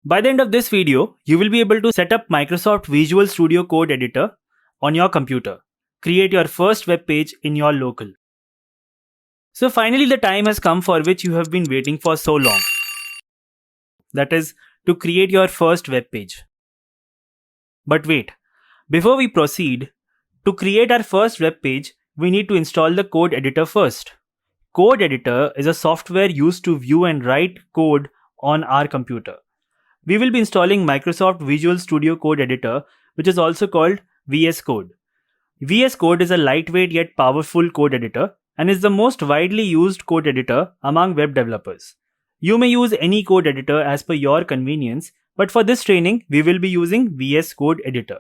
By the end of this video, you will be able to set up Microsoft Visual Studio Code Editor on your computer. Create your first web page in your local. So finally the time has come for which you have been waiting for so long. That is, to create your first web page. But wait, before we proceed, to create our first web page, we need to install the code editor first. Code editor is a software used to view and write code on our computer. We will be installing Microsoft Visual Studio Code Editor, which is also called VS Code. VS Code is a lightweight yet powerful code editor and is the most widely used code editor among web developers. You may use any code editor as per your convenience, but for this training, we will be using VS Code Editor.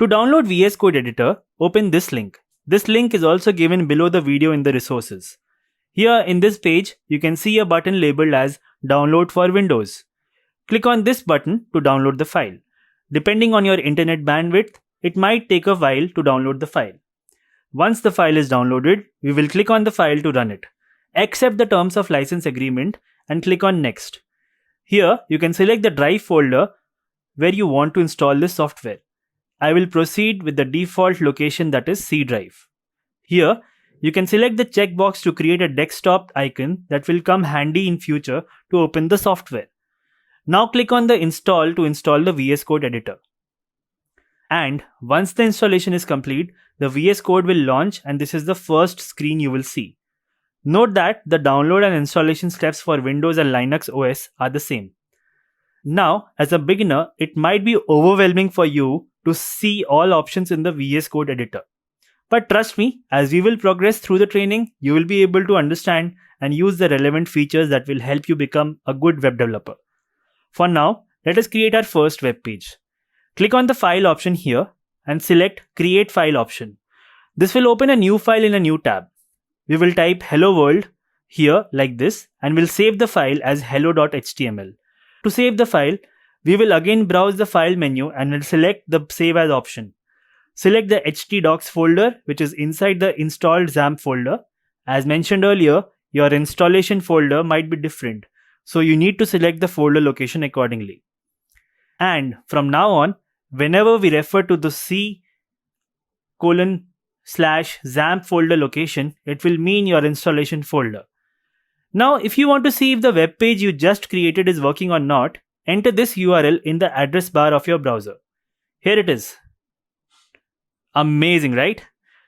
To download VS Code Editor, open this link. This link is also given below the video in the resources. Here in this page, you can see a button labeled as Download for Windows. Click on this button to download the file. Depending on your internet bandwidth, it might take a while to download the file. Once the file is downloaded, we will click on the file to run it. Accept the terms of license agreement and click on Next. Here, you can select the drive folder where you want to install this software. I will proceed with the default location, that is C drive. Here, you can select the checkbox to create a desktop icon that will come handy in future to open the software. Now click on the Install to install the VS Code Editor. And once the installation is complete, the VS Code will launch and this is the first screen you will see. Note that the download and installation steps for Windows and Linux OS are the same. Now, as a beginner, it might be overwhelming for you to see all options in the VS Code Editor. But trust me, as we will progress through the training, you will be able to understand and use the relevant features that will help you become a good web developer. For now, let us create our first web page. Click on the File option here and select Create File option. This will open a new file in a new tab. We will type Hello World here like this and will save the file as hello.html. To save the file, we will again browse the File menu and will select the Save As option. Select the htdocs folder, which is inside the installed XAMPP folder. As mentioned earlier, your installation folder might be different, so you need to select the folder location accordingly. And from now on, whenever we refer to the C:/XAMPP folder location, it will mean your installation folder. Now, if you want to see if the web page you just created is working or not, enter this URL in the address bar of your browser. Here it is. Amazing, right?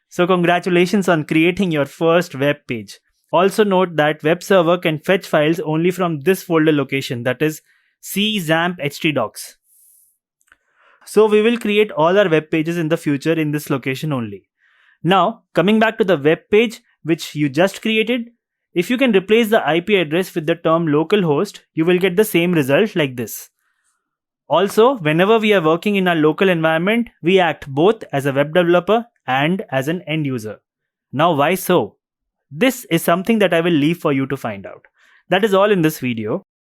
So congratulations on creating your first web page. Also note that web server can fetch files only from this folder location, that is C:/XAMPP htdocs. So we will create all our web pages in the future in this location only. Now, coming back to the web page which you just created, if you can replace the IP address with the term localhost, you will get the same result like this. Also, whenever we are working in our local environment, we act both as a web developer and as an end user. Now, why so? This is something that I will leave for you to find out. That is all in this video.